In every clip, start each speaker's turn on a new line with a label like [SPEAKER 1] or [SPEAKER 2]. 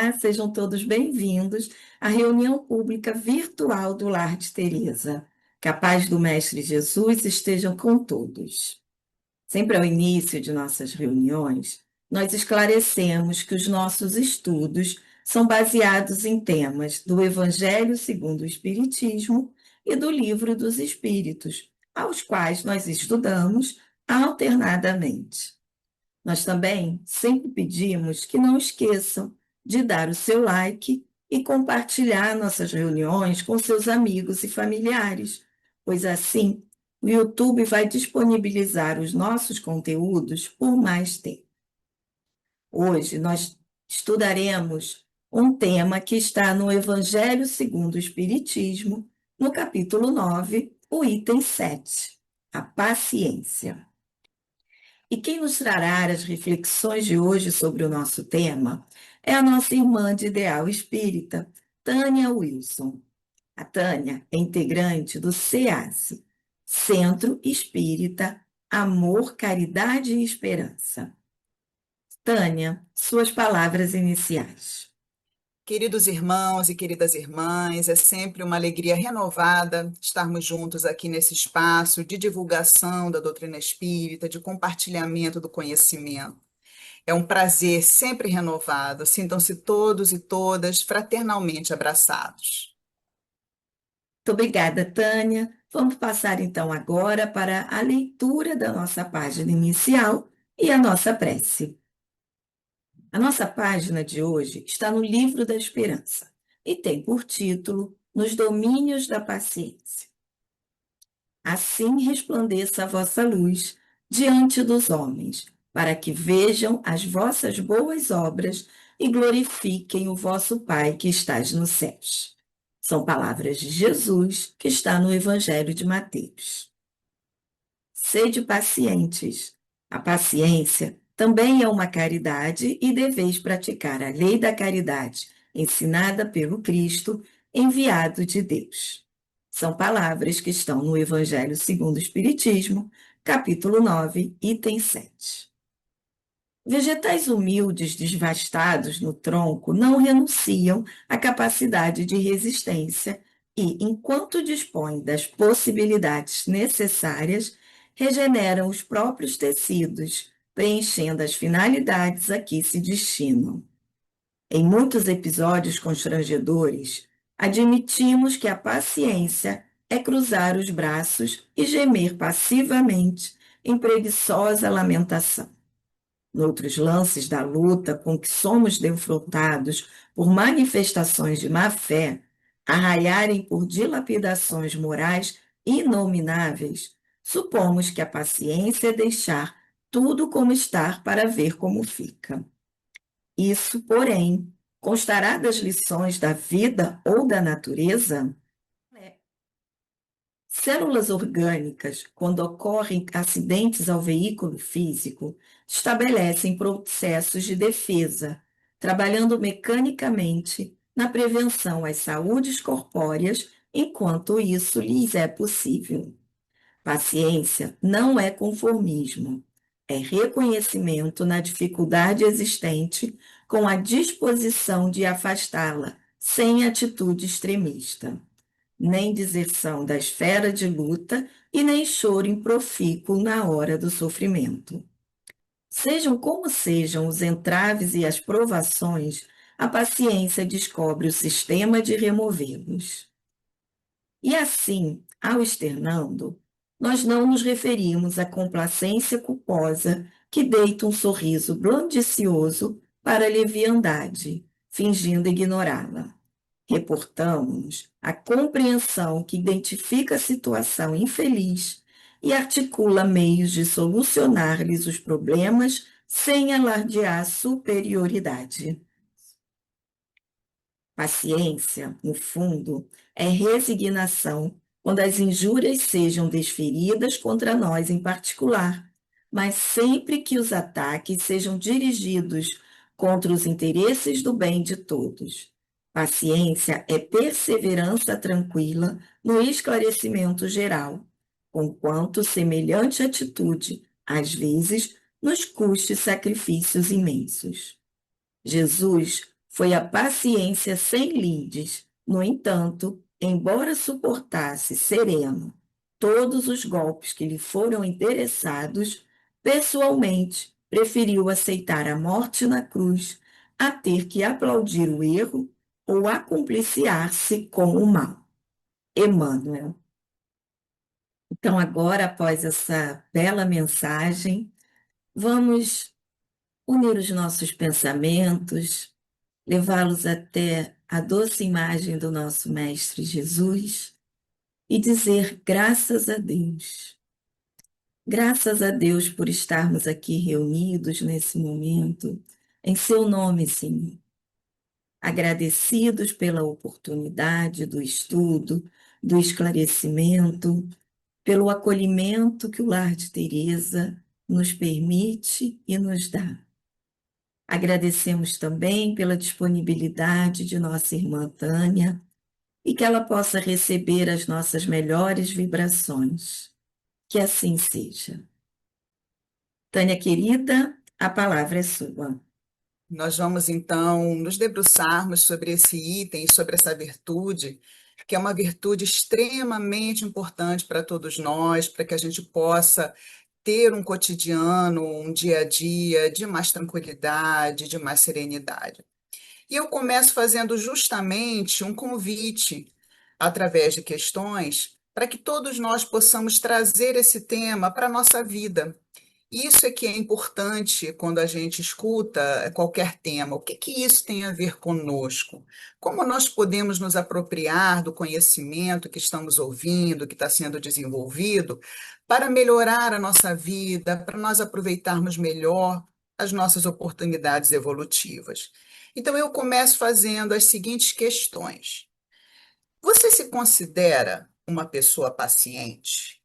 [SPEAKER 1] Olá, sejam todos bem-vindos à reunião pública virtual do Lar de Teresa. Que a paz do Mestre Jesus esteja com todos. Sempre ao início de nossas reuniões, nós esclarecemos que os nossos estudos são baseados em temas do Evangelho segundo o Espiritismo e do Livro dos Espíritos, aos quais nós estudamos alternadamente. Nós também sempre pedimos que não esqueçam de dar o seu like e compartilhar nossas reuniões com seus amigos e familiares, pois assim o YouTube vai disponibilizar os nossos conteúdos por mais tempo. Hoje nós estudaremos um tema que está no Evangelho segundo o Espiritismo, no capítulo 9, o item 7, a paciência. E quem nos trará as reflexões de hoje sobre o nosso tema é a nossa irmã de ideal espírita, Tânia Wilson. A Tânia é integrante do CEASE, Centro Espírita Amor, Caridade e Esperança. Tânia, suas palavras iniciais.
[SPEAKER 2] Queridos irmãos e queridas irmãs, é sempre uma alegria renovada estarmos juntos aqui nesse espaço de divulgação da doutrina espírita, de compartilhamento do conhecimento. É um prazer sempre renovado. Sintam-se todos e todas fraternalmente abraçados.
[SPEAKER 1] Muito obrigada, Tânia. Vamos passar então agora para a leitura da nossa página inicial e a nossa prece. A nossa página de hoje está no Livro da Esperança e tem por título Nos Domínios da Paciência. Assim resplandeça a vossa luz diante dos homens, para que vejam as vossas boas obras e glorifiquem o vosso Pai que estás nos céus. São palavras de Jesus que está no Evangelho de Mateus. Sede pacientes. A paciência também é uma caridade e deveis praticar a lei da caridade, ensinada pelo Cristo, enviado de Deus. São palavras que estão no Evangelho segundo o Espiritismo, capítulo 9, item 7. Vegetais humildes desvastados no tronco não renunciam à capacidade de resistência e, enquanto dispõem das possibilidades necessárias, regeneram os próprios tecidos, preenchendo as finalidades a que se destinam. Em muitos episódios constrangedores, admitimos que a paciência é cruzar os braços e gemer passivamente em preguiçosa lamentação. Noutros lances da luta com que somos defrontados por manifestações de má-fé, arraiarem por dilapidações morais inomináveis, supomos que a paciência é deixar tudo como está para ver como fica. Isso, porém, constará das lições da vida ou da natureza? Células orgânicas, quando ocorrem acidentes ao veículo físico, estabelecem processos de defesa, trabalhando mecanicamente na prevenção às saúdes corpóreas enquanto isso lhes é possível. Paciência não é conformismo, é reconhecimento na dificuldade existente com a disposição de afastá-la, sem atitude extremista. Nem deserção da esfera de luta e nem choro improfícuo na hora do sofrimento. Sejam como sejam os entraves e as provações, a paciência descobre o sistema de removê-los. E assim, ao externando, nós não nos referimos à complacência culposa que deita um sorriso blandicioso para a leviandade, fingindo ignorá-la. Reportamos-nos à compreensão que identifica a situação infeliz e articula meios de solucionar-lhes os problemas sem alardear superioridade. Paciência, no fundo, é resignação quando as injúrias sejam desferidas contra nós em particular, mas sempre que os ataques sejam dirigidos contra os interesses do bem de todos. Paciência é perseverança tranquila no esclarecimento geral, conquanto semelhante atitude, às vezes, nos custe sacrifícios imensos. Jesus Foi a paciência sem lides. No entanto, embora suportasse sereno todos os golpes que lhe foram endereçados, pessoalmente preferiu aceitar a morte na cruz a ter que aplaudir o erro ou acumpliciar-se com o mal. Emmanuel. Então, agora, após essa bela mensagem, vamos unir os nossos pensamentos, levá-los até a doce imagem do nosso Mestre Jesus e dizer graças a Deus. Graças a Deus por estarmos aqui reunidos nesse momento, em seu nome, Senhor. Agradecidos pela oportunidade do estudo, do esclarecimento, pelo acolhimento que o Lar de Teresa nos permite e nos dá. Agradecemos também pela disponibilidade de nossa irmã Tânia e que ela possa receber as nossas melhores vibrações. Que assim seja. Tânia querida, a palavra é sua.
[SPEAKER 2] Nós vamos então nos debruçarmos sobre esse item, sobre essa virtude, que é uma virtude extremamente importante para todos nós, para que a gente possa ter um cotidiano, um dia a dia de mais tranquilidade, de mais serenidade. E eu começo fazendo justamente um convite, através de questões, para que todos nós possamos trazer esse tema para a nossa vida. Isso é que é importante quando a gente escuta qualquer tema. O que que isso tem a ver conosco? Como nós podemos nos apropriar do conhecimento que estamos ouvindo, que está sendo desenvolvido, para melhorar a nossa vida, para nós aproveitarmos melhor as nossas oportunidades evolutivas? Então, eu começo fazendo as seguintes questões. Você se considera uma pessoa paciente?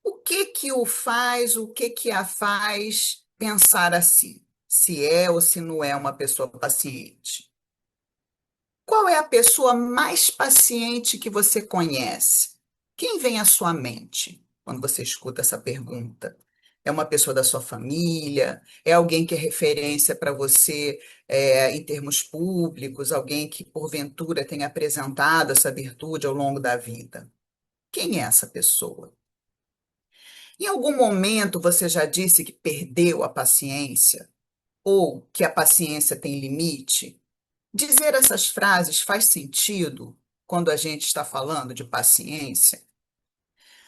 [SPEAKER 2] O que que a faz pensar assim? Se é ou se não é uma pessoa paciente? Qual é a pessoa mais paciente que você conhece? Quem vem à sua mente quando você escuta essa pergunta? É uma pessoa da sua família? É alguém que é referência para você, em termos públicos? Alguém que, porventura, tenha apresentado essa virtude ao longo da vida? Quem é essa pessoa? Em algum momento você já disse que perdeu a paciência ou que a paciência tem limite? Dizer essas frases faz sentido quando a gente está falando de paciência?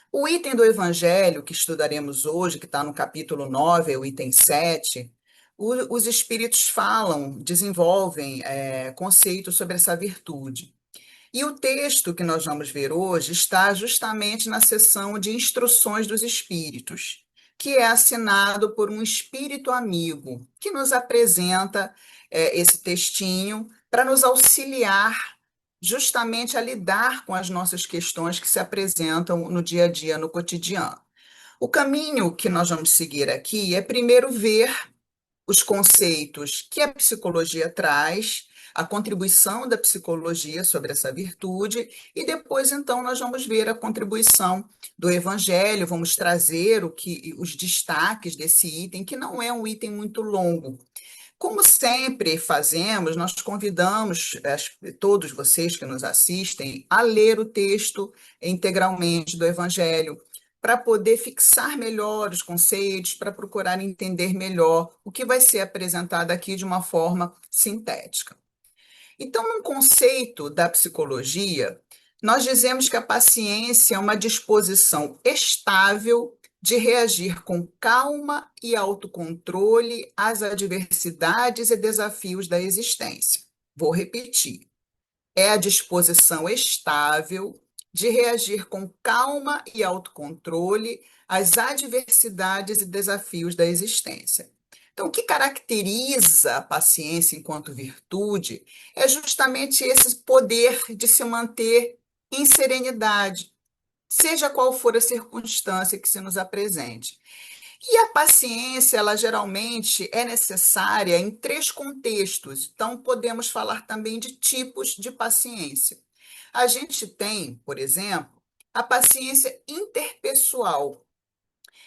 [SPEAKER 2] O item do Evangelho que estudaremos hoje, que está no capítulo 9, é o item 7, os espíritos falam, desenvolvem conceitos sobre essa virtude. E o texto que nós vamos ver hoje está justamente na seção de Instruções dos Espíritos, que é assinado por um espírito amigo, que nos apresenta esse textinho para nos auxiliar justamente a lidar com as nossas questões que se apresentam no dia a dia, no cotidiano. O caminho que nós vamos seguir aqui é primeiro ver os conceitos que a psicologia traz, a contribuição da psicologia sobre essa virtude, e depois, então, nós vamos ver a contribuição do Evangelho, vamos trazer os destaques desse item, que não é um item muito longo. Como sempre fazemos, nós convidamos todos vocês que nos assistem a ler o texto integralmente do Evangelho, para poder fixar melhor os conceitos, para procurar entender melhor o que vai ser apresentado aqui de uma forma sintética. Então, num conceito da psicologia, nós dizemos que a paciência é uma disposição estável de reagir com calma e autocontrole às adversidades e desafios da existência. Vou repetir. É a disposição estável de reagir com calma e autocontrole às adversidades e desafios da existência. Então, o que caracteriza a paciência enquanto virtude é justamente esse poder de se manter em serenidade, seja qual for a circunstância que se nos apresente. E a paciência, ela geralmente é necessária em três contextos. Então, podemos falar também de tipos de paciência. A gente tem, por exemplo, a paciência interpessoal,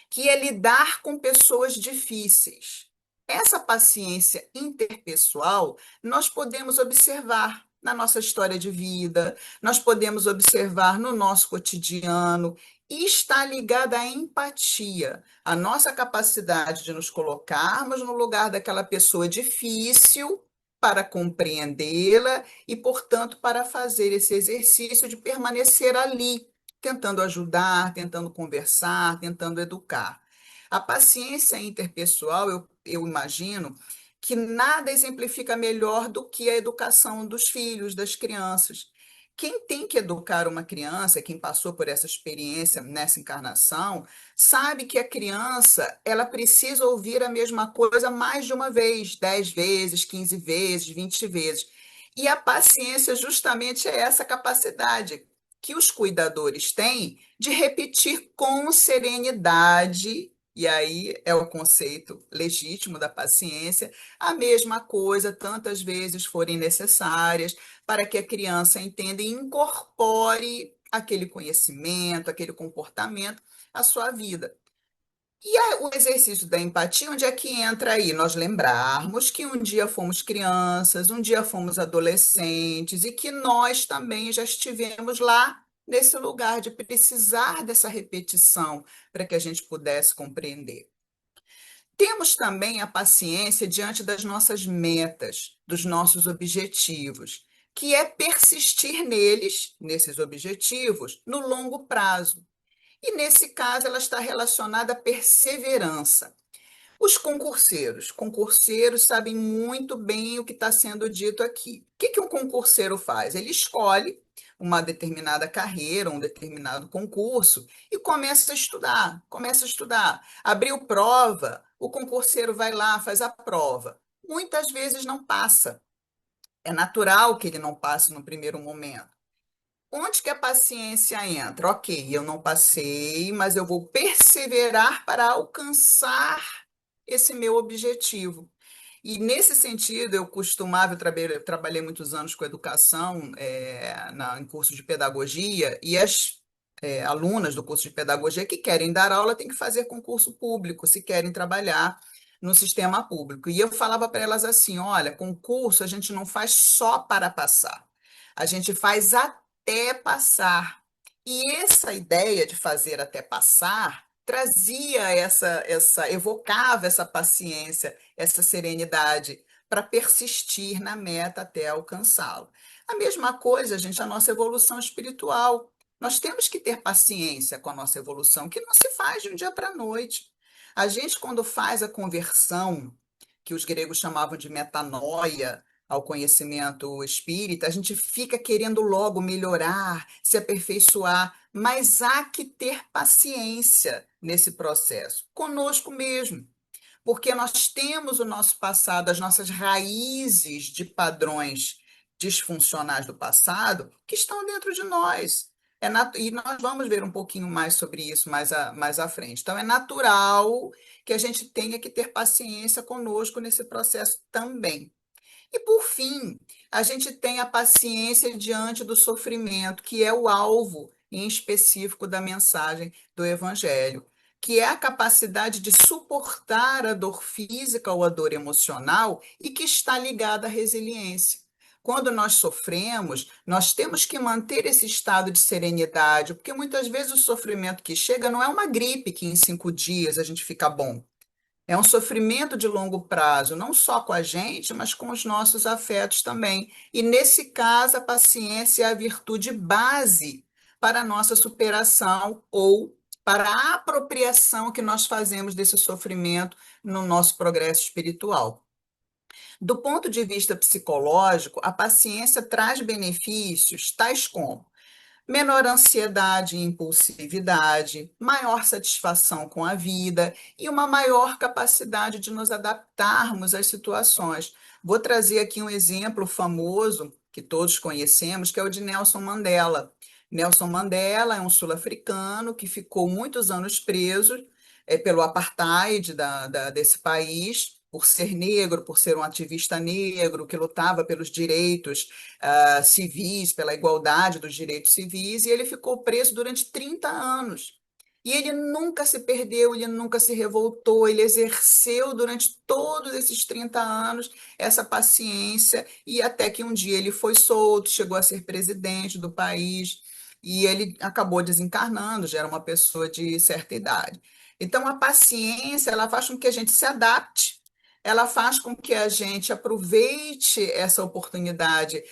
[SPEAKER 2] que é lidar com pessoas difíceis. Essa paciência interpessoal nós podemos observar na nossa história de vida, nós podemos observar no nosso cotidiano e está ligada à empatia, a nossa capacidade de nos colocarmos no lugar daquela pessoa difícil para compreendê-la e, portanto, para fazer esse exercício de permanecer ali, tentando ajudar, tentando conversar, tentando educar. A paciência interpessoal, eu imagino que nada exemplifica melhor do que a educação dos filhos, das crianças. Quem tem que educar uma criança, quem passou por essa experiência nessa encarnação, sabe que a criança, ela precisa ouvir a mesma coisa mais de uma vez, 10 vezes, 15 vezes, 20 vezes. E a paciência justamente é essa capacidade que os cuidadores têm de repetir com serenidade, e aí é o conceito legítimo da paciência, a mesma coisa tantas vezes forem necessárias para que a criança entenda e incorpore aquele conhecimento, aquele comportamento à sua vida. E o exercício da empatia, onde é que entra aí? Nós lembrarmos que um dia fomos crianças, um dia fomos adolescentes e que nós também já estivemos lá nesse lugar de precisar dessa repetição para que a gente pudesse compreender. Temos também a paciência diante das nossas metas, dos nossos objetivos, que é persistir neles, nesses objetivos, no longo prazo. E nesse caso, ela está relacionada à perseverança. Os concurseiros sabem muito bem o que está sendo dito aqui. O que que um concurseiro faz? Ele escolhe uma determinada carreira, um determinado concurso e começa a estudar, começa a estudar. Abriu prova, o concurseiro vai lá, faz a prova. Muitas vezes não passa. É natural que ele não passe no primeiro momento. Onde que a paciência entra? Ok, eu não passei, mas eu vou perseverar para alcançar esse meu objetivo. E nesse sentido, eu costumava, eu trabalhei muitos anos com educação, em curso de pedagogia, e as alunas do curso de pedagogia que querem dar aula têm que fazer concurso público, se querem trabalhar no sistema público. E eu falava para elas assim: olha, concurso a gente não faz só para passar, a gente faz até passar. E essa ideia de fazer até passar trazia evocava essa paciência, essa serenidade para persistir na meta até alcançá-lo. A mesma coisa, gente, a nossa evolução espiritual. Nós temos que ter paciência com a nossa evolução, que não se faz de um dia para a noite. A gente, quando faz a conversão, que os gregos chamavam de metanoia, ao conhecimento espírita, a gente fica querendo logo melhorar, se aperfeiçoar, mas há que ter paciência nesse processo, conosco mesmo, porque nós temos o nosso passado, as nossas raízes de padrões disfuncionais do passado que estão dentro de nós. E nós vamos ver um pouquinho mais sobre isso mais à frente. Então, é natural que a gente tenha que ter paciência conosco nesse processo também. E, por fim, a gente tem a paciência diante do sofrimento, que é o alvo em específico da mensagem do Evangelho, que é a capacidade de suportar a dor física ou a dor emocional e que está ligada à resiliência. Quando nós sofremos, nós temos que manter esse estado de serenidade, porque muitas vezes o sofrimento que chega não é uma gripe que em 5 dias a gente fica bom. É um sofrimento de longo prazo, não só com a gente, mas com os nossos afetos também. E nesse caso, a paciência é a virtude base para a nossa superação ou para a apropriação que nós fazemos desse sofrimento no nosso progresso espiritual. Do ponto de vista psicológico, a paciência traz benefícios tais como menor ansiedade e impulsividade, maior satisfação com a vida e uma maior capacidade de nos adaptarmos às situações. Vou trazer aqui um exemplo famoso que todos conhecemos, que é o de Nelson Mandela. Nelson Mandela é um sul-africano que ficou muitos anos preso pelo apartheid desse país, por ser negro, por ser um ativista negro que lutava pelos direitos civis, pela igualdade dos direitos civis, e ele ficou preso durante 30 anos. E ele nunca se perdeu, ele nunca se revoltou, ele exerceu durante todos esses 30 anos essa paciência, e até que um dia ele foi solto, chegou a ser presidente do país, e ele acabou desencarnando, já era uma pessoa de certa idade. Então, a paciência, ela faz com que a gente se adapte, ela faz com que a gente aproveite essa oportunidade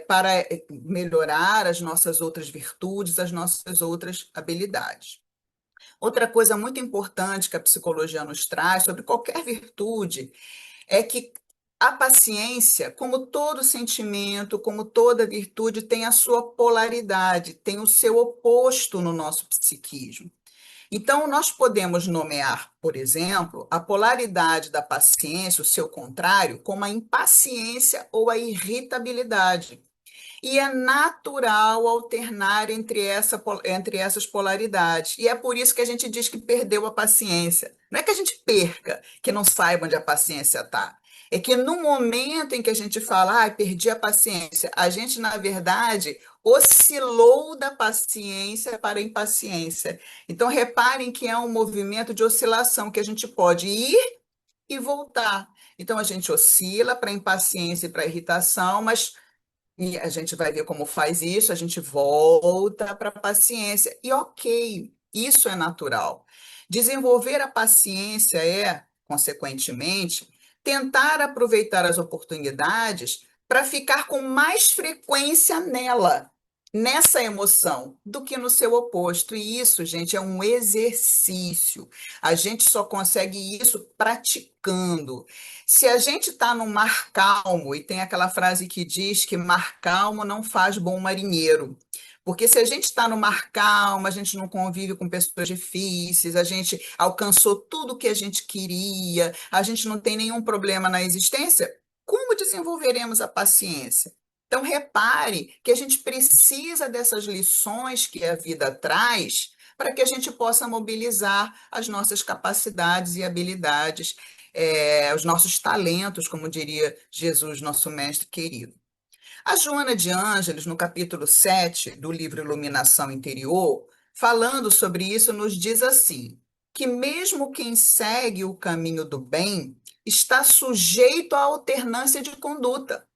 [SPEAKER 2] para melhorar as nossas outras virtudes, as nossas outras habilidades. Outra coisa muito importante que a psicologia nos traz sobre qualquer virtude é que a paciência, como todo sentimento, como toda virtude, tem a sua polaridade, tem o seu oposto no nosso psiquismo. Então, nós podemos nomear, por exemplo, a polaridade da paciência, o seu contrário, como a impaciência ou a irritabilidade. E é natural alternar entre essas polaridades. E é por isso que a gente diz que perdeu a paciência. Não é que a gente perca, que não saiba onde a paciência está. É que no momento em que a gente fala, perdi a paciência, a gente, na verdade, oscilou da paciência para a impaciência. Então, reparem que é um movimento de oscilação, que a gente pode ir e voltar. Então, a gente oscila para a impaciência e para a irritação, mas e a gente vai ver como faz isso, a gente volta para a paciência. E ok, isso é natural. Desenvolver a paciência é, consequentemente, tentar aproveitar as oportunidades para ficar com mais frequência nela, nessa emoção, do que no seu oposto. E isso, gente, é um exercício. A gente só consegue isso praticando. Se a gente está num mar calmo, e tem aquela frase que diz que mar calmo não faz bom marinheiro. Porque se a gente está no mar calmo, a gente não convive com pessoas difíceis, a gente alcançou tudo o que a gente queria, a gente não tem nenhum problema na existência, como desenvolveremos a paciência? Então, repare que a gente precisa dessas lições que a vida traz para que a gente possa mobilizar as nossas capacidades e habilidades, os nossos talentos, como diria Jesus, nosso mestre querido. A Joana de Ângeles, no capítulo 7 do livro Iluminação Interior, falando sobre isso, nos diz assim: que mesmo quem segue o caminho do bem está sujeito à alternância de conduta.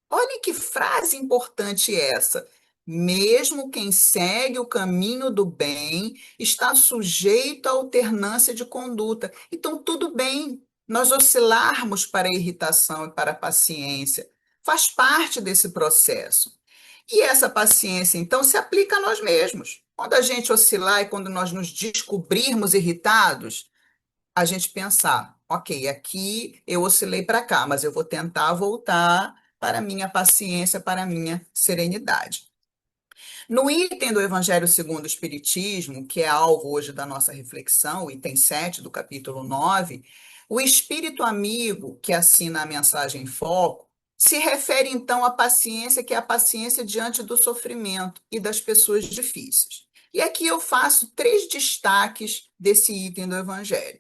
[SPEAKER 2] Olha que frase importante essa. Mesmo quem segue o caminho do bem está sujeito à alternância de conduta. Então, tudo bem nós oscilarmos para a irritação e para a paciência. Faz parte desse processo. E essa paciência, então, se aplica a nós mesmos. Quando a gente oscilar e quando nós nos descobrirmos irritados, a gente pensar, ok, aqui eu oscilei para cá, mas eu vou tentar voltar para a minha paciência, para a minha serenidade. No item do Evangelho segundo o Espiritismo, que é alvo hoje da nossa reflexão, o item 7 do capítulo 9, o Espírito amigo, que assina a mensagem em foco, se refere então à paciência, que é a paciência diante do sofrimento e das pessoas difíceis. E aqui eu faço 3 destaques desse item do Evangelho.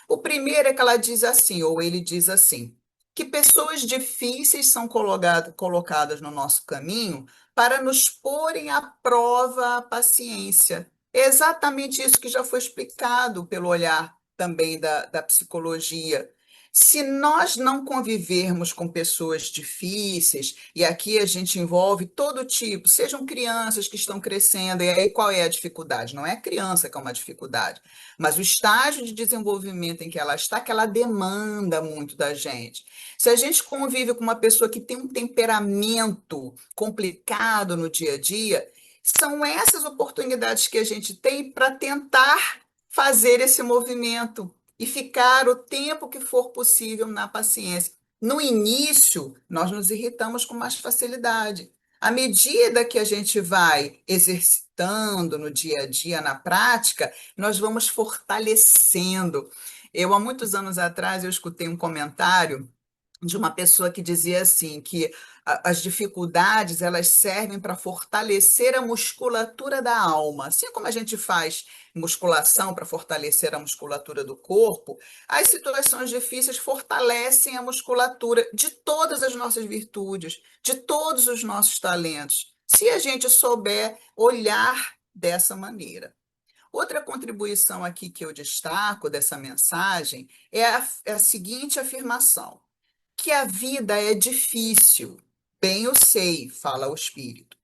[SPEAKER 2] O primeiro é que ela diz assim, ou ele diz assim, que pessoas difíceis são colocadas no nosso caminho para nos porem à prova a paciência. É exatamente isso que já foi explicado pelo olhar também da psicologia. Se nós não convivermos com pessoas difíceis, e aqui a gente envolve todo tipo, sejam crianças que estão crescendo, e aí qual é a dificuldade? Não é a criança que é uma dificuldade, mas o estágio de desenvolvimento em que ela está, que ela demanda muito da gente. Se a gente convive com uma pessoa que tem um temperamento complicado no dia a dia, são essas oportunidades que a gente tem para tentar fazer esse movimento e ficar o tempo que for possível na paciência. No início, nós nos irritamos com mais facilidade. À medida que a gente vai exercitando no dia a dia, na prática, nós vamos fortalecendo. Há muitos anos atrás, eu escutei um comentário de uma pessoa que dizia assim que as dificuldades elas servem para fortalecer a musculatura da alma. Assim como a gente faz musculação para fortalecer a musculatura do corpo, as situações difíceis fortalecem a musculatura de todas as nossas virtudes, de todos os nossos talentos, se a gente souber olhar dessa maneira. Outra contribuição aqui que eu destaco dessa mensagem é a seguinte afirmação: que a vida é difícil. Bem eu sei, fala o Espírito.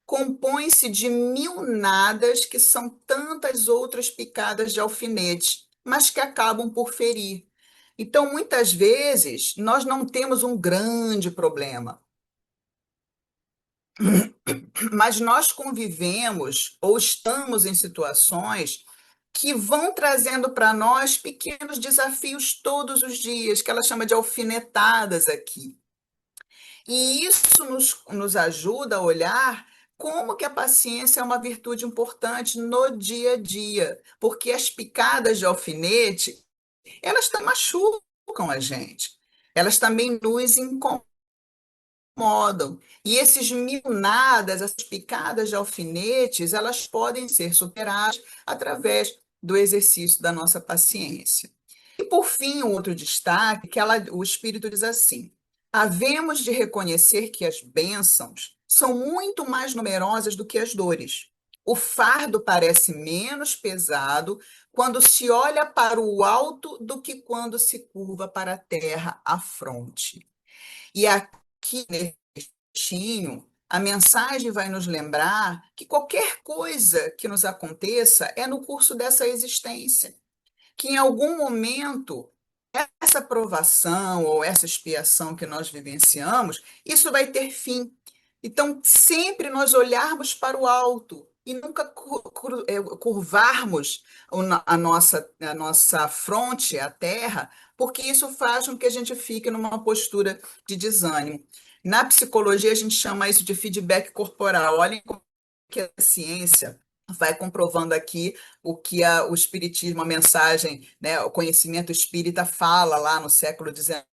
[SPEAKER 2] Compõe-se de mil nadas que são tantas outras picadas de alfinete, mas que acabam por ferir. Então, muitas vezes, nós não temos um grande problema, mas nós convivemos ou estamos em situações que vão trazendo para nós pequenos desafios todos os dias, que ela chama de alfinetadas aqui. E isso nos ajuda a olhar como que a paciência é uma virtude importante no dia a dia, porque as picadas de alfinete, elas também machucam a gente, elas também nos incomodam. E esses milnadas, essas picadas de alfinetes, elas podem ser superadas através do exercício da nossa paciência. E, por fim, um outro destaque, o Espírito diz assim: havemos de reconhecer que as bênçãos são muito mais numerosas do que as dores. O fardo parece menos pesado quando se olha para o alto do que quando se curva para a terra a fronte. E aqui nesse textinho, a mensagem vai nos lembrar que qualquer coisa que nos aconteça é no curso dessa existência, que em algum momento essa provação ou essa expiação que nós vivenciamos, isso vai ter fim. Então, sempre nós olharmos para o alto e nunca curvarmos a nossa fronte à terra, porque isso faz com que a gente fique numa postura de desânimo. Na psicologia, a gente chama isso de feedback corporal. Olhem como que a ciência vai comprovando aqui o que o espiritismo, a mensagem, né, o conhecimento espírita fala lá no século XIX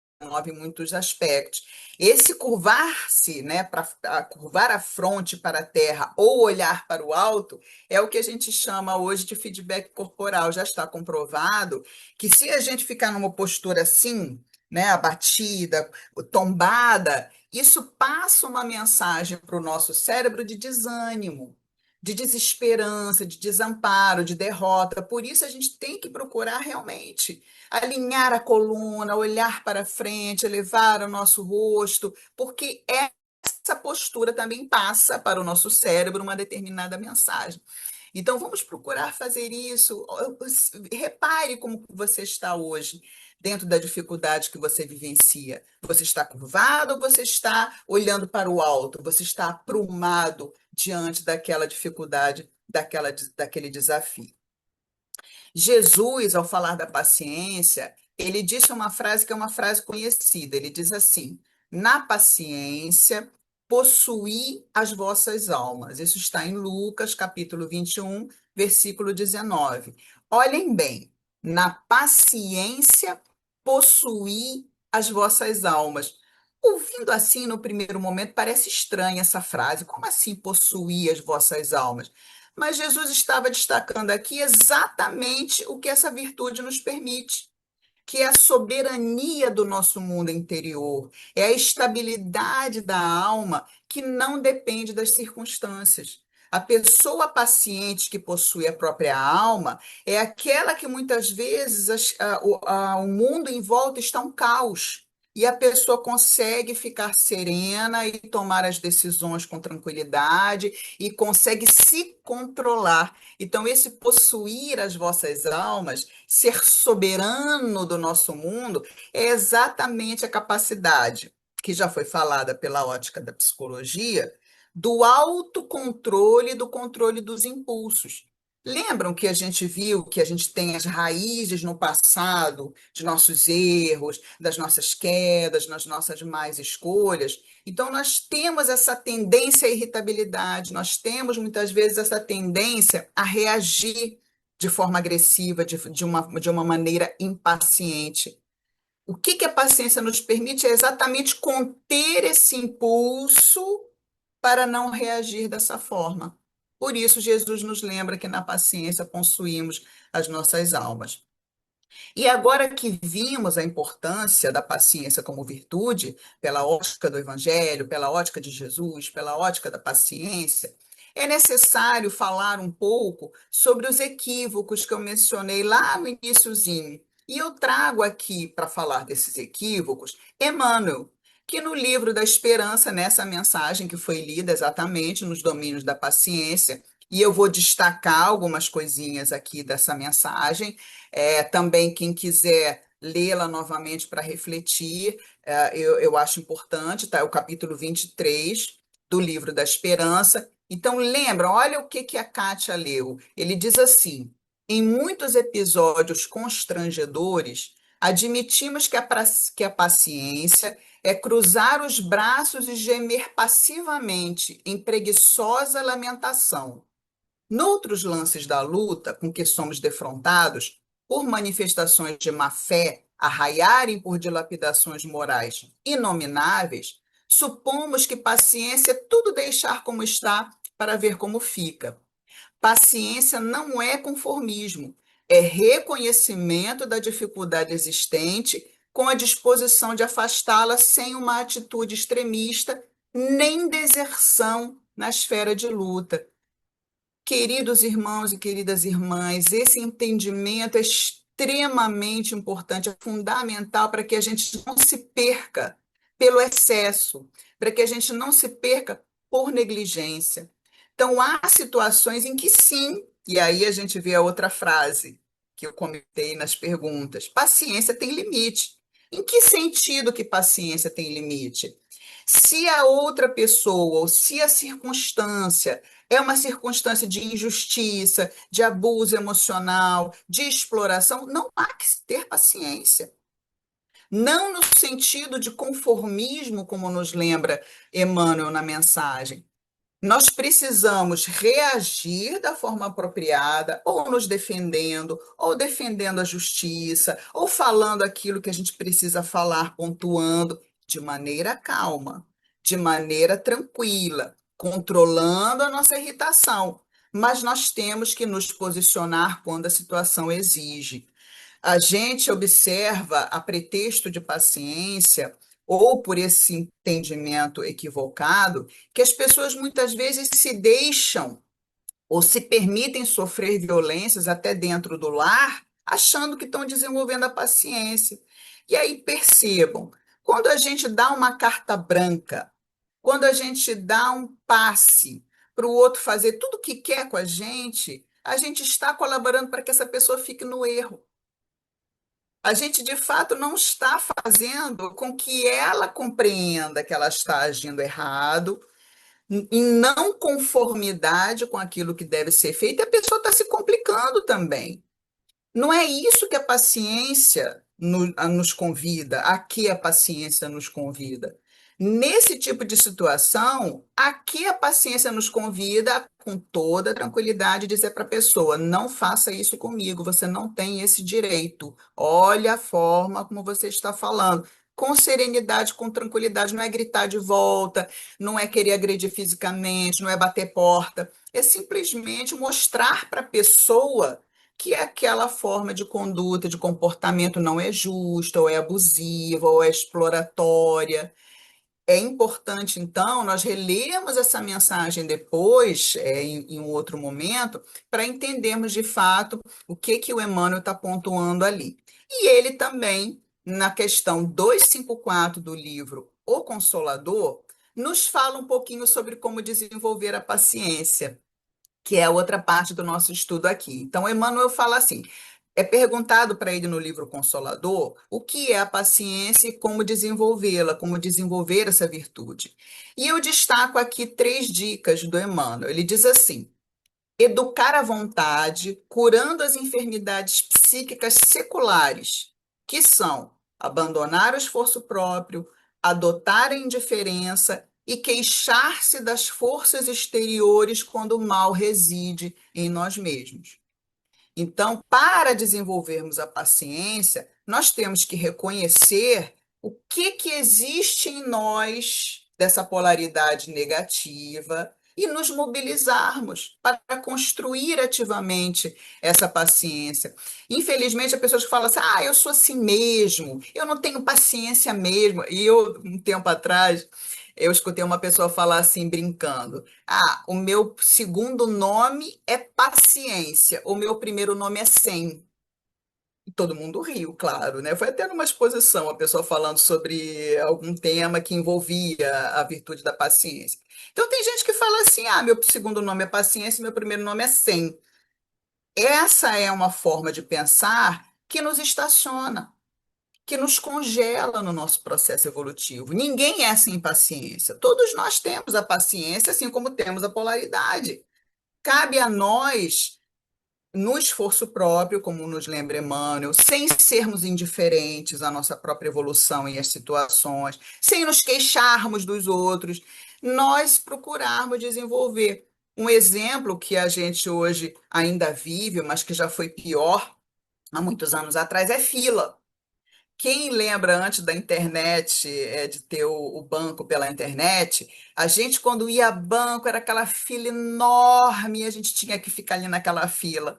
[SPEAKER 2] em muitos aspectos. Esse curvar-se, né, para curvar a fronte para a terra ou olhar para o alto, é o que a gente chama hoje de feedback corporal. Já está comprovado que se a gente ficar numa postura assim, né, abatida, tombada, isso passa uma mensagem para o nosso cérebro de desânimo, de desesperança, de desamparo, de derrota. Por isso a gente tem que procurar realmente alinhar a coluna, olhar para frente, elevar o nosso rosto, porque essa postura também passa para o nosso cérebro uma determinada mensagem. Então, vamos procurar fazer isso. Repare como você está hoje, dentro da dificuldade que você vivencia. Você está curvado ou você está olhando para o alto? Você está aprumado diante daquela dificuldade, daquele desafio? Jesus, ao falar da paciência, ele disse uma frase que é uma frase conhecida. Ele diz assim: na paciência, possuí as vossas almas. Isso está em Lucas, capítulo 21, versículo 19. Olhem bem, na paciência, possuí as vossas almas. Ouvindo assim, no primeiro momento, parece estranha essa frase. Como assim possuir as vossas almas? Mas Jesus estava destacando aqui exatamente o que essa virtude nos permite, que é a soberania do nosso mundo interior, é a estabilidade da alma que não depende das circunstâncias. A pessoa paciente que possui a própria alma é aquela que muitas vezes o mundo em volta está um caos. E a pessoa consegue ficar serena e tomar as decisões com tranquilidade e consegue se controlar. Então, esse possuir as vossas almas, ser soberano do nosso mundo, é exatamente a capacidade, que já foi falada pela ótica da psicologia, do autocontrole, do controle dos impulsos. Lembram que a gente viu que a gente tem as raízes no passado de nossos erros, das nossas quedas, nas nossas más escolhas? Então, nós temos essa tendência à irritabilidade, nós temos muitas vezes essa tendência a reagir de forma agressiva, de uma maneira impaciente. O que a paciência nos permite é exatamente conter esse impulso para não reagir dessa forma. Por isso, Jesus nos lembra que na paciência possuímos as nossas almas. E agora que vimos a importância da paciência como virtude, pela ótica do Evangelho, pela ótica de Jesus, pela ótica da paciência, é necessário falar um pouco sobre os equívocos que eu mencionei lá no iniciozinho. E eu trago aqui para falar desses equívocos Emmanuel, que no livro da Esperança, nessa mensagem que foi lida exatamente nos domínios da paciência, e eu vou destacar algumas coisinhas aqui dessa mensagem. Também, quem quiser lê-la novamente para refletir, eu acho importante, tá? É o capítulo 23 do livro da Esperança. Então, lembra, olha o que a Kátia leu. Ele diz assim: em muitos episódios constrangedores, admitimos que a paciência é cruzar os braços e gemer passivamente em preguiçosa lamentação. Noutros lances da luta com que somos defrontados, por manifestações de má-fé arraiarem por dilapidações morais inomináveis, supomos que paciência é tudo deixar como está para ver como fica. Paciência não é conformismo, é reconhecimento da dificuldade existente com a disposição de afastá-la sem uma atitude extremista nem deserção na esfera de luta. Queridos irmãos e queridas irmãs, esse entendimento é extremamente importante, é fundamental para que a gente não se perca pelo excesso, para que a gente não se perca por negligência. Então, há situações em que sim, e aí a gente vê a outra frase que eu comentei nas perguntas: paciência tem limite. Em que sentido que paciência tem limite? Se a outra pessoa ou se a circunstância é uma circunstância de injustiça, de abuso emocional, de exploração, não há que ter paciência. Não no sentido de conformismo, como nos lembra Emmanuel na mensagem. Nós precisamos reagir da forma apropriada, ou nos defendendo, ou defendendo a justiça, ou falando aquilo que a gente precisa falar, pontuando, de maneira calma, de maneira tranquila, controlando a nossa irritação. Mas nós temos que nos posicionar quando a situação exige. A gente observa, a pretexto de paciência, ou por esse entendimento equivocado, que as pessoas muitas vezes se deixam ou se permitem sofrer violências até dentro do lar, achando que estão desenvolvendo a paciência. E aí percebam, quando a gente dá uma carta branca, quando a gente dá um passe para o outro fazer tudo o que quer com a gente está colaborando para que essa pessoa fique no erro. A gente, de fato, não está fazendo com que ela compreenda que ela está agindo errado, em não conformidade com aquilo que deve ser feito, e a pessoa está se complicando também. Não é isso que a paciência nos convida, a que a paciência nos convida. Nesse tipo de situação, a que a paciência nos convida, com toda tranquilidade, dizer para a pessoa: não faça isso comigo, você não tem esse direito. Olha a forma como você está falando. Com serenidade, com tranquilidade, não é gritar de volta, não é querer agredir fisicamente, não é bater porta, é simplesmente mostrar para a pessoa que aquela forma de conduta, de comportamento não é justa, ou é abusiva, ou é exploratória. É importante, então, nós relermos essa mensagem depois, em um outro momento, para entendermos de fato o que o Emmanuel está pontuando ali. E ele também, na questão 254 do livro O Consolador, nos fala um pouquinho sobre como desenvolver a paciência, que é a outra parte do nosso estudo aqui. Então, Emmanuel fala assim: é perguntado para ele no livro Consolador o que é a paciência e como desenvolvê-la, como desenvolver essa virtude. E eu destaco aqui 3 dicas do Emmanuel. Ele diz assim: educar a vontade, curando as enfermidades psíquicas seculares, que são abandonar o esforço próprio, adotar a indiferença e queixar-se das forças exteriores quando o mal reside em nós mesmos. Então, para desenvolvermos a paciência, nós temos que reconhecer o que existe em nós dessa polaridade negativa e nos mobilizarmos para construir ativamente essa paciência. Infelizmente, há pessoas que falam assim: ah, eu sou assim mesmo, eu não tenho paciência mesmo. E eu, um tempo atrás, Eu escutei uma pessoa falar assim, brincando: Ah, o meu segundo nome é Paciência, o meu primeiro nome é Sem. E todo mundo riu, claro, né? Foi até numa exposição, a pessoa falando sobre algum tema que envolvia a virtude da paciência. Então, tem gente que fala assim: Ah, meu segundo nome é Paciência, meu primeiro nome é Sem. Essa é uma forma de pensar que nos estaciona, que nos congela no nosso processo evolutivo. Ninguém é sem paciência. Todos nós temos a paciência, assim como temos a polaridade. Cabe a nós, no esforço próprio, como nos lembra Emmanuel, sem sermos indiferentes à nossa própria evolução e às situações, sem nos queixarmos dos outros, nós procurarmos desenvolver. Um exemplo que a gente hoje ainda vive, mas que já foi pior há muitos anos atrás, é fila. Quem lembra antes da internet, de ter o banco pela internet, a gente, quando ia a banco, era aquela fila enorme, e a gente tinha que ficar ali naquela fila,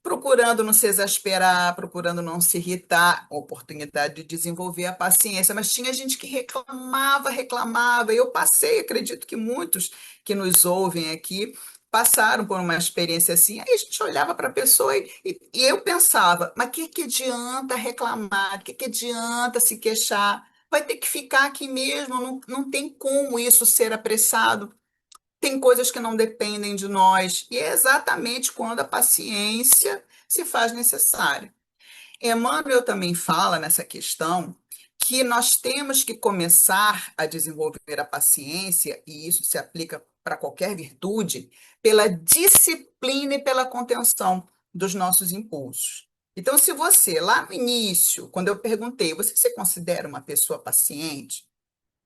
[SPEAKER 2] procurando não se exasperar, procurando não se irritar, oportunidade de desenvolver a paciência. Mas tinha gente que reclamava, reclamava. Eu passei, acredito que muitos que nos ouvem aqui passaram por uma experiência assim. Aí a gente olhava para a pessoa e eu pensava, mas que adianta reclamar? Que adianta se queixar? Vai ter que ficar aqui mesmo, não tem como isso ser apressado. Tem coisas que não dependem de nós, e é exatamente quando a paciência se faz necessária. Emmanuel também fala nessa questão que nós temos que começar a desenvolver a paciência, e isso se aplica para qualquer virtude, pela disciplina e pela contenção dos nossos impulsos. Então, se você, lá no início, quando eu perguntei, você se considera uma pessoa paciente?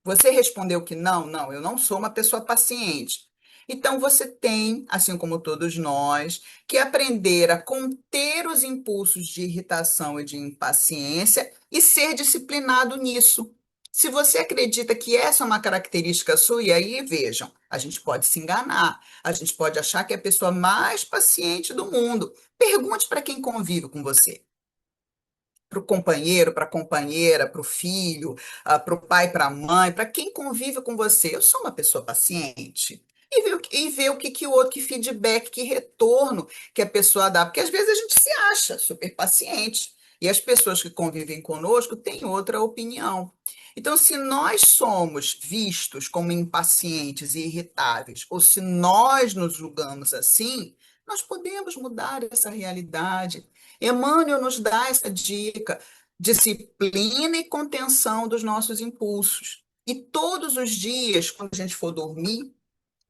[SPEAKER 2] Você respondeu que não, eu não sou uma pessoa paciente. Então você tem, assim como todos nós, que aprender a conter os impulsos de irritação e de impaciência e ser disciplinado nisso. Se você acredita que essa é uma característica sua, e aí vejam, a gente pode se enganar, a gente pode achar que é a pessoa mais paciente do mundo. Pergunte para quem convive com você, para o companheiro, para a companheira, para o filho, para o pai, para a mãe, para quem convive com você. Eu sou uma pessoa paciente. E ver o que o outro, que feedback, que retorno que a pessoa dá. Porque às vezes a gente se acha super paciente. E as pessoas que convivem conosco têm outra opinião. Então, se nós somos vistos como impacientes e irritáveis, ou se nós nos julgamos assim, nós podemos mudar essa realidade. Emmanuel nos dá essa dica: disciplina e contenção dos nossos impulsos. E todos os dias, quando a gente for dormir,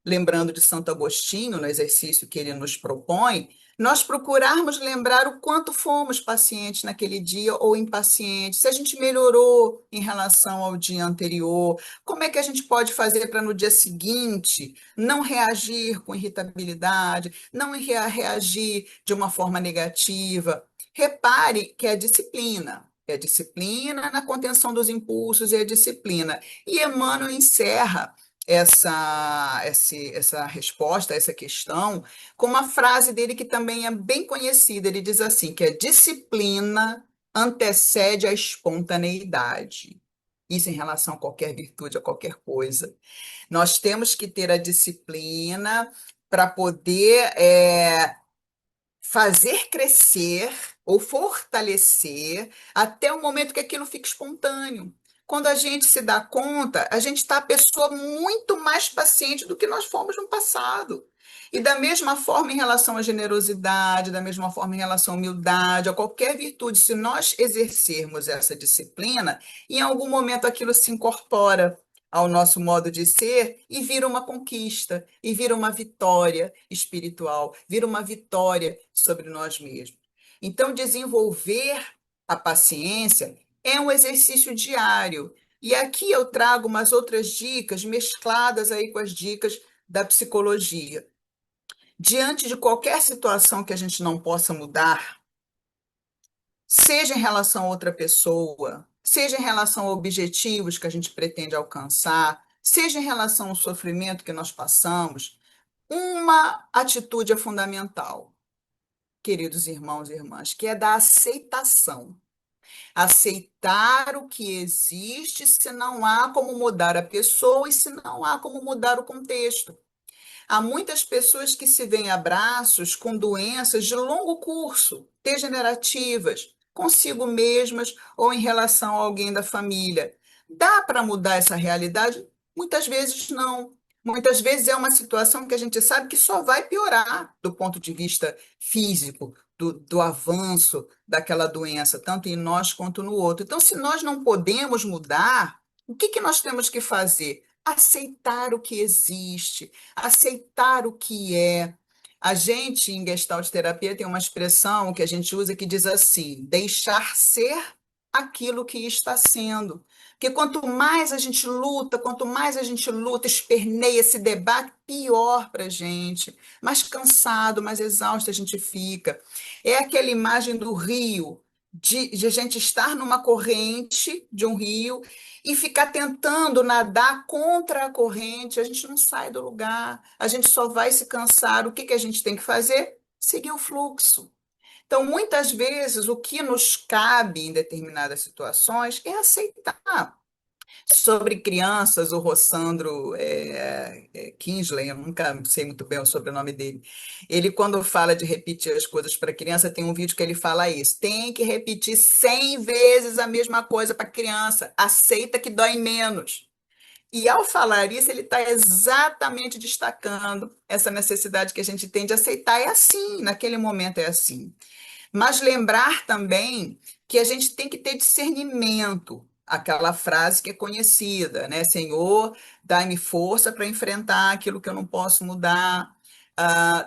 [SPEAKER 2] lembrando de Santo Agostinho, no exercício que ele nos propõe, nós procurarmos lembrar o quanto fomos pacientes naquele dia ou impacientes, se a gente melhorou em relação ao dia anterior, como é que a gente pode fazer para no dia seguinte não reagir com irritabilidade, não reagir de uma forma negativa. Repare que é disciplina. É disciplina na contenção dos impulsos e a disciplina. E Emmanuel encerra essa resposta, essa questão, com uma frase dele que também é bem conhecida. Ele diz assim, que a disciplina antecede a espontaneidade. Isso em relação a qualquer virtude, a qualquer coisa. Nós temos que ter a disciplina para poder fazer crescer ou fortalecer até o momento que aquilo fica espontâneo. Quando a gente se dá conta, a gente está a pessoa muito mais paciente do que nós fomos no passado. E da mesma forma em relação à generosidade, da mesma forma em relação à humildade, a qualquer virtude, se nós exercermos essa disciplina, em algum momento aquilo se incorpora ao nosso modo de ser e vira uma conquista, e vira uma vitória espiritual, vira uma vitória sobre nós mesmos. Então, desenvolver a paciência é um exercício diário. E aqui eu trago umas outras dicas mescladas aí com as dicas da psicologia. Diante de qualquer situação que a gente não possa mudar, seja em relação a outra pessoa, seja em relação a objetivos que a gente pretende alcançar, seja em relação ao sofrimento que nós passamos, uma atitude é fundamental, queridos irmãos e irmãs, que é da aceitação. Aceitar o que existe se não há como mudar a pessoa e se não há como mudar o contexto. Há muitas pessoas que se veem a braços com doenças de longo curso, degenerativas, consigo mesmas ou em relação a alguém da família. Dá para mudar essa realidade? Muitas vezes não. Muitas vezes é uma situação que a gente sabe que só vai piorar do ponto de vista físico, do avanço daquela doença, tanto em nós quanto no outro. Então, se nós não podemos mudar, o que que nós temos que fazer? Aceitar o que existe, aceitar o que é. A gente, em Gestalt terapia, tem uma expressão que a gente usa que diz assim: deixar ser aquilo que está sendo. Porque quanto mais a gente luta, esperneia, se debate, pior para a gente. Mais cansado, mais exausto a gente fica. É aquela imagem do rio, de a gente estar numa corrente de um rio e ficar tentando nadar contra a corrente, a gente não sai do lugar, a gente só vai se cansar. O que que a gente tem que fazer? Seguir o fluxo. Então, muitas vezes, o que nos cabe em determinadas situações é aceitar. Sobre crianças, o Rossandro Kingsley, eu nunca sei muito bem o sobrenome dele. Ele, quando fala de repetir as coisas para criança, tem um vídeo que ele fala isso. Tem que repetir 100 vezes a mesma coisa para criança. Aceita que dói menos. E ao falar isso, ele está exatamente destacando essa necessidade que a gente tem de aceitar. É assim, naquele momento é assim. Mas lembrar também que a gente tem que ter discernimento, aquela frase que é conhecida, né? Senhor, dai-me força para enfrentar aquilo que eu não posso mudar,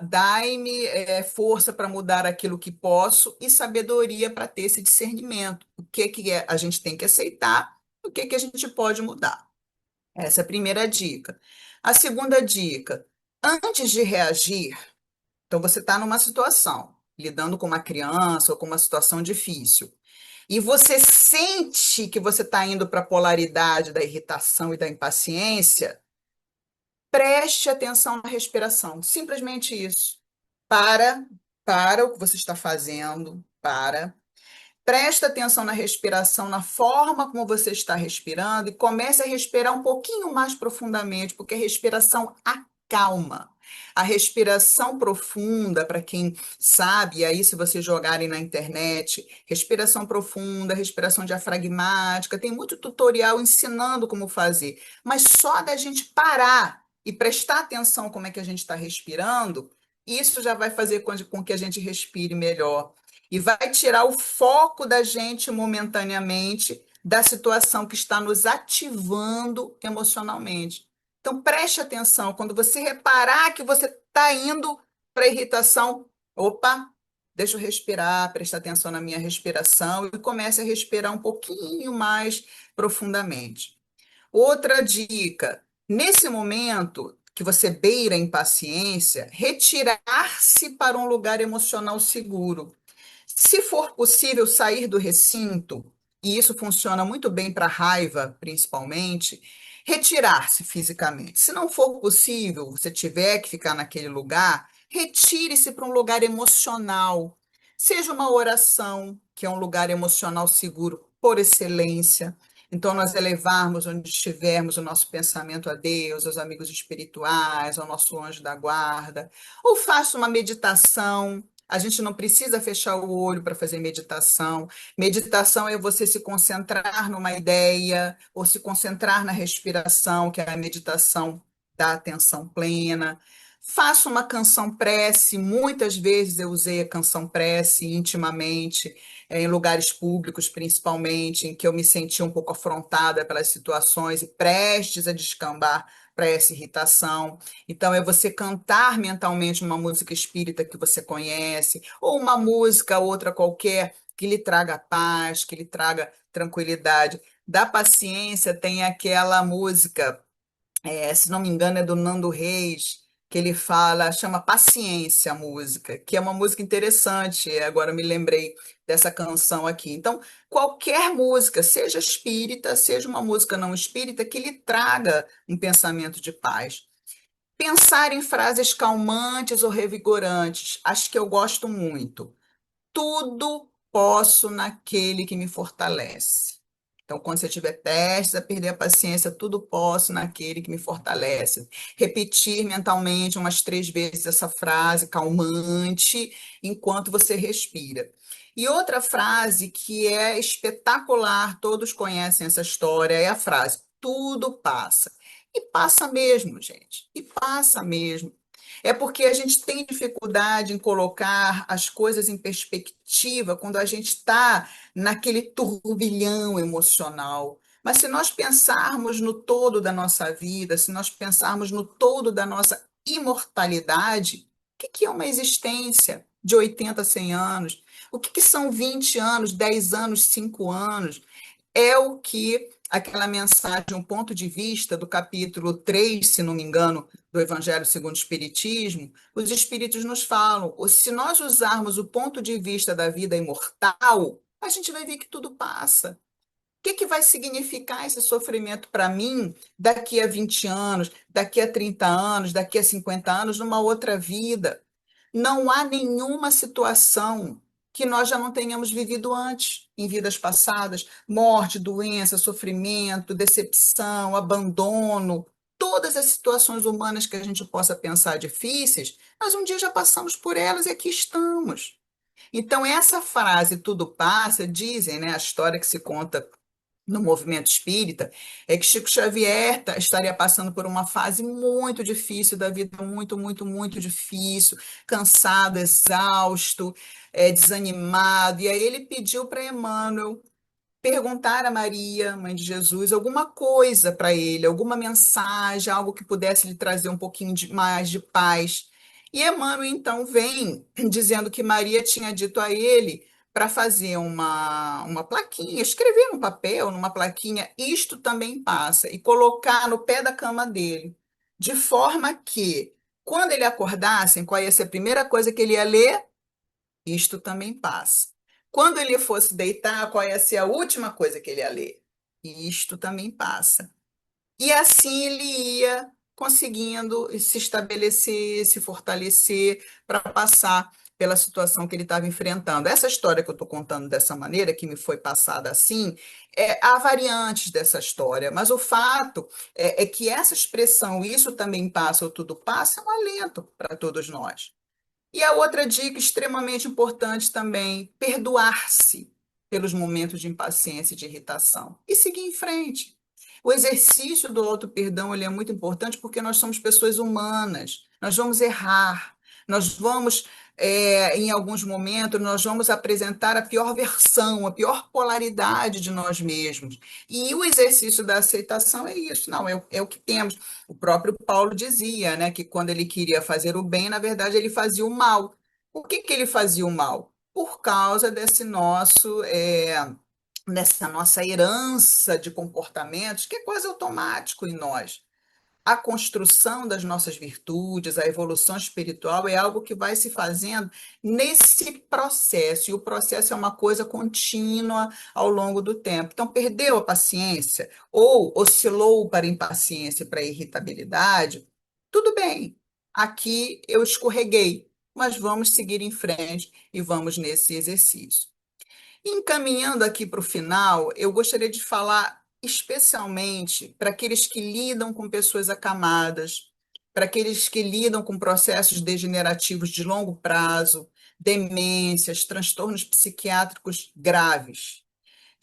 [SPEAKER 2] dai-me força para mudar aquilo que posso e sabedoria para ter esse discernimento. O que que a gente tem que aceitar, o que que a gente pode mudar. Essa é a primeira dica. A segunda dica, antes de reagir, então, você está numa situação, lidando com uma criança ou com uma situação difícil, e você sente que você está indo para a polaridade da irritação e da impaciência, preste atenção na respiração. Simplesmente isso. Para, para o que você está fazendo, para. Presta atenção na respiração, na forma como você está respirando e comece a respirar um pouquinho mais profundamente, porque a respiração acalma. A respiração profunda, para quem sabe, e aí se vocês jogarem na internet, respiração profunda, respiração diafragmática, tem muito tutorial ensinando como fazer, mas só da gente parar e prestar atenção como é que a gente está respirando, isso já vai fazer com que a gente respire melhor e vai tirar o foco da gente momentaneamente da situação que está nos ativando emocionalmente. Então, preste atenção, quando você reparar que você está indo para a irritação, opa, deixa eu respirar, prestar atenção na minha respiração e comece a respirar um pouquinho mais profundamente. Outra dica, nesse momento que você beira a impaciência, retirar-se para um lugar emocional seguro. Se for possível sair do recinto, e isso funciona muito bem para raiva, principalmente, retirar-se fisicamente. Se não for possível, você tiver que ficar naquele lugar, retire-se para um lugar emocional. Seja uma oração, que é um lugar emocional seguro por excelência. Então, nós elevarmos onde estivermos o nosso pensamento a Deus, aos amigos espirituais, ao nosso anjo da guarda, ou faça uma meditação. A gente não precisa fechar o olho para fazer meditação. Meditação é você se concentrar numa ideia ou se concentrar na respiração, que é a meditação da atenção plena. Faça uma canção prece. Muitas vezes eu usei a canção prece intimamente, em lugares públicos, principalmente, em que eu me senti um pouco afrontada pelas situações e prestes a descambar para essa irritação. Então, é você cantar mentalmente uma música espírita que você conhece, ou uma música, outra qualquer, que lhe traga paz, que lhe traga tranquilidade. Da paciência, tem aquela música, se não me engano, é do Nando Reis, que ele fala, chama Paciência a música, que é uma música interessante. Agora eu me lembrei dessa canção aqui. Então, qualquer música, seja espírita, seja uma música não espírita, que lhe traga um pensamento de paz. Pensar em frases calmantes ou revigorantes, acho que eu gosto muito. Tudo posso naquele que me fortalece. Então, quando você estiver prestes a perder a paciência, tudo posso naquele que me fortalece. Repetir mentalmente umas 3 vezes essa frase calmante enquanto você respira. E outra frase que é espetacular, todos conhecem essa história, é a frase: tudo passa. E passa mesmo, gente. E passa mesmo. É porque a gente tem dificuldade em colocar as coisas em perspectiva quando a gente está naquele turbilhão emocional. Mas se nós pensarmos no todo da nossa vida, se nós pensarmos no todo da nossa imortalidade, o que que é uma existência de 80, 100 anos? O que que são 20 anos, 10 anos, 5 anos? É o que aquela mensagem, um ponto de vista do capítulo 3, se não me engano, do Evangelho segundo o Espiritismo, os Espíritos nos falam, ou se nós usarmos o ponto de vista da vida imortal, a gente vai ver que tudo passa. O que que vai significar esse sofrimento para mim daqui a 20 anos, daqui a 30 anos, daqui a 50 anos, numa outra vida? Não há nenhuma situação que nós já não tenhamos vivido antes, em vidas passadas, morte, doença, sofrimento, decepção, abandono, todas as situações humanas que a gente possa pensar difíceis, nós um dia já passamos por elas e aqui estamos. Então, essa frase, tudo passa, dizem, né, a história que se conta no movimento espírita, é que Chico Xavier estaria passando por uma fase muito difícil da vida, muito, muito, muito difícil, cansado, exausto, desanimado. E aí ele pediu para Emmanuel perguntar a Maria, mãe de Jesus, alguma coisa para ele, alguma mensagem, algo que pudesse lhe trazer um pouquinho mais de paz. E Emmanuel então vem dizendo que Maria tinha dito a ele para fazer uma plaquinha, escrever num papel, numa plaquinha, isto também passa, e colocar no pé da cama dele, de forma que, quando ele acordasse, qual ia ser a primeira coisa que ele ia ler? Isto também passa. Quando ele fosse deitar, qual ia ser a última coisa que ele ia ler? Isto também passa. E assim ele ia conseguindo se estabelecer, se fortalecer para passar pela situação que ele estava enfrentando. Essa história que eu estou contando dessa maneira, que me foi passada assim, há variantes dessa história, mas o fato é que essa expressão, isso também passa ou tudo passa, é um alento para todos nós. E a outra dica extremamente importante também, perdoar-se pelos momentos de impaciência e de irritação e seguir em frente. O exercício do auto-perdão ele é muito importante porque nós somos pessoas humanas, nós vamos errar, nós vamos, em alguns momentos, nós vamos apresentar a pior versão, a pior polaridade de nós mesmos. E o exercício da aceitação é isso, não, é o que temos. O próprio Paulo dizia, né, que quando ele queria fazer o bem, na verdade, ele fazia o mal. Por que que ele fazia o mal? Por causa dessa nossa herança de comportamentos que é quase automático em nós. A construção das nossas virtudes, a evolução espiritual é algo que vai se fazendo nesse processo, e o processo é uma coisa contínua ao longo do tempo. Então, perdeu a paciência ou oscilou para impaciência, para irritabilidade, tudo bem, aqui eu escorreguei, mas vamos seguir em frente e vamos nesse exercício. Encaminhando aqui para o final, eu gostaria de falar especialmente para aqueles que lidam com pessoas acamadas, para aqueles que lidam com processos degenerativos de longo prazo, demências, transtornos psiquiátricos graves.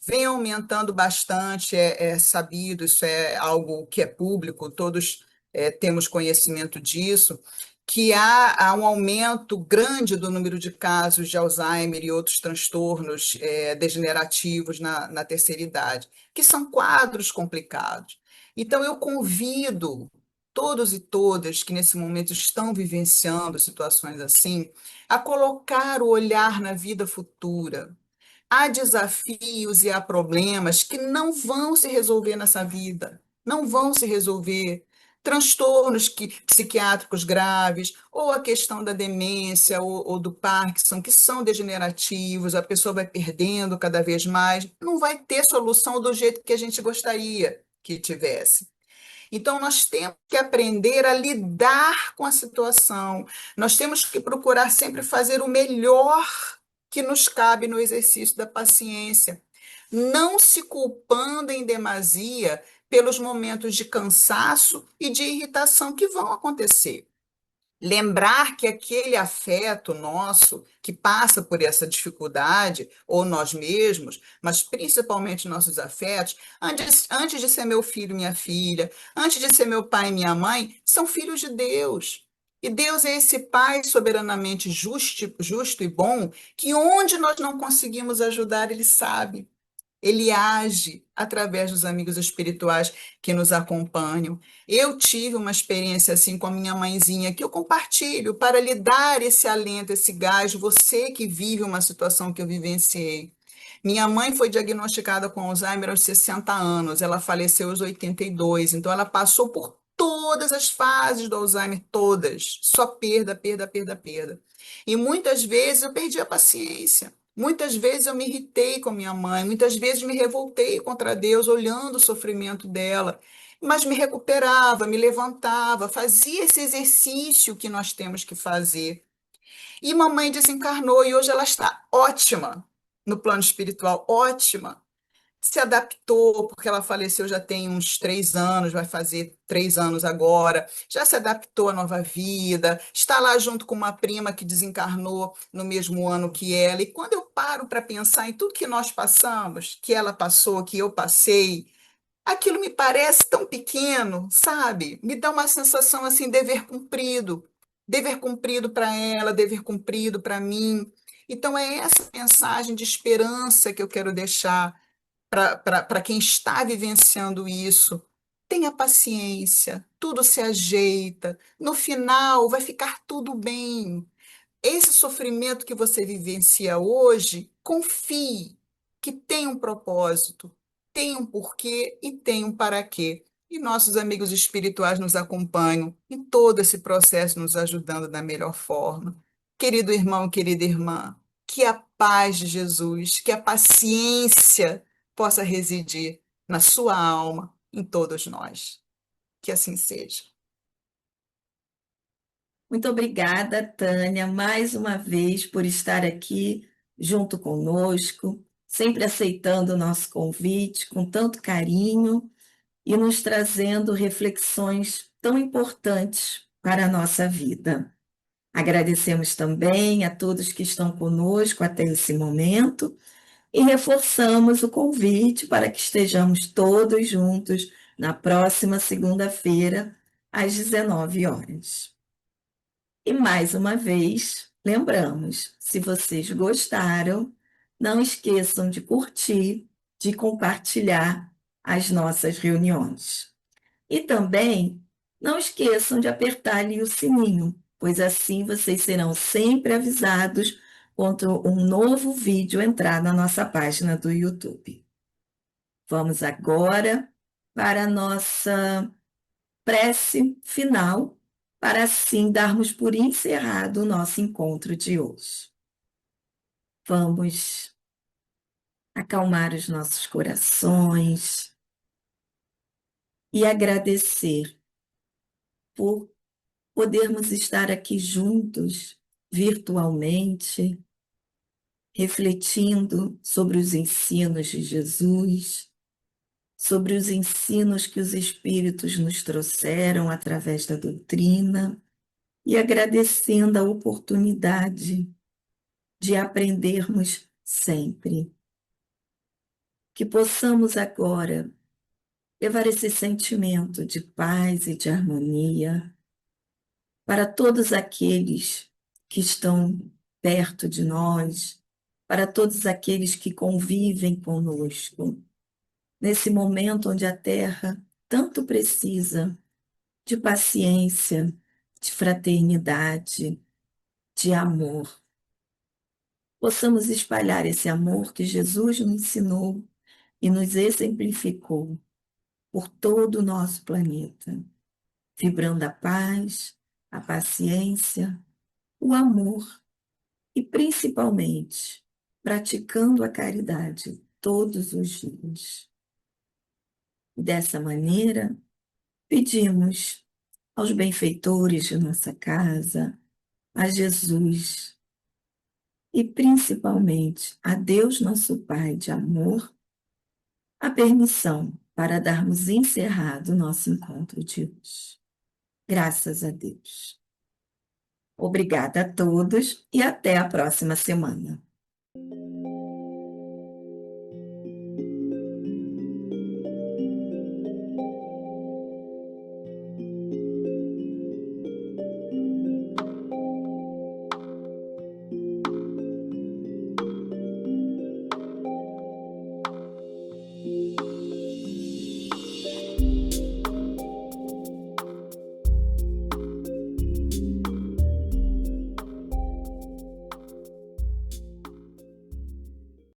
[SPEAKER 2] Vem aumentando bastante, é sabido, isso é algo que é público, todos temos conhecimento disso, que há um aumento grande do número de casos de Alzheimer e outros transtornos degenerativos na terceira idade, que são quadros complicados. Então, eu convido todos e todas que nesse momento estão vivenciando situações assim, a colocar o olhar na vida futura. Há desafios e há problemas que não vão se resolver nessa vida, não vão se resolver. Transtornos psiquiátricos graves, ou a questão da demência ou do Parkinson, que são degenerativos, a pessoa vai perdendo cada vez mais, não vai ter solução do jeito que a gente gostaria que tivesse. Então, nós temos que aprender a lidar com a situação, nós temos que procurar sempre fazer o melhor que nos cabe no exercício da paciência, não se culpando em demasia pelos momentos de cansaço e de irritação que vão acontecer. Lembrar que aquele afeto nosso que passa por essa dificuldade, ou nós mesmos, mas principalmente nossos afetos, antes de ser meu filho, minha filha, antes de ser meu pai e minha mãe, são filhos de Deus. E Deus é esse Pai soberanamente justo e bom, que onde nós não conseguimos ajudar, Ele sabe. Ele age através dos amigos espirituais que nos acompanham. Eu tive uma experiência assim com a minha mãezinha, que eu compartilho para lhe dar esse alento, esse gás, você que vive uma situação que eu vivenciei. Minha mãe foi diagnosticada com Alzheimer aos 60 anos, ela faleceu aos 82, então ela passou por todas as fases do Alzheimer, todas, só perda, perda, perda, perda. E muitas vezes eu perdi a paciência. Muitas vezes eu me irritei com minha mãe, muitas vezes me revoltei contra Deus olhando o sofrimento dela, mas me recuperava, me levantava, fazia esse exercício que nós temos que fazer. E mamãe desencarnou e hoje ela está ótima no plano espiritual, ótima. Se adaptou, porque ela faleceu já tem uns 3 anos, vai fazer 3 anos agora. Já se adaptou à nova vida, está lá junto com uma prima que desencarnou no mesmo ano que ela. E quando eu paro para pensar em tudo que nós passamos, que ela passou, que eu passei, aquilo me parece tão pequeno, sabe? Me dá uma sensação assim, dever cumprido para ela, dever cumprido para mim. Então é essa mensagem de esperança que eu quero deixar para quem está vivenciando isso. Tenha paciência, tudo se ajeita. No final, vai ficar tudo bem. Esse sofrimento que você vivencia hoje, confie que tem um propósito, tem um porquê e tem um para quê. E nossos amigos espirituais nos acompanham em todo esse processo, nos ajudando da melhor forma. Querido irmão, querida irmã, que a paz de Jesus, que a paciência possa residir na sua alma, em todos nós. Que assim seja.
[SPEAKER 1] Muito obrigada, Tânia, mais uma vez por estar aqui junto conosco, sempre aceitando o nosso convite com tanto carinho e nos trazendo reflexões tão importantes para a nossa vida. Agradecemos também a todos que estão conosco até esse momento e reforçamos o convite para que estejamos todos juntos na próxima segunda-feira, às 19 horas. E mais uma vez, lembramos, se vocês gostaram, não esqueçam de curtir, de compartilhar as nossas reuniões. E também não esqueçam de apertar ali o sininho, pois assim vocês serão sempre avisados quando um novo vídeo entrar na nossa página do YouTube. Vamos agora para a nossa prece final, para assim darmos por encerrado o nosso encontro de hoje. Vamos acalmar os nossos corações e agradecer por podermos estar aqui juntos, virtualmente, refletindo sobre os ensinos de Jesus, sobre os ensinos que os Espíritos nos trouxeram através da doutrina e agradecendo a oportunidade de aprendermos sempre. Que possamos agora levar esse sentimento de paz e de harmonia para todos aqueles que estão perto de nós, para todos aqueles que convivem conosco, nesse momento onde a Terra tanto precisa de paciência, de fraternidade, de amor. Possamos espalhar esse amor que Jesus nos ensinou e nos exemplificou por todo o nosso planeta, vibrando a paz, a paciência, o amor e, principalmente, praticando a caridade todos os dias. Dessa maneira, pedimos aos benfeitores de nossa casa, a Jesus, e principalmente a Deus nosso Pai de amor, a permissão para darmos encerrado o nosso encontro de hoje. Graças a Deus. Obrigada a todos e até a próxima semana.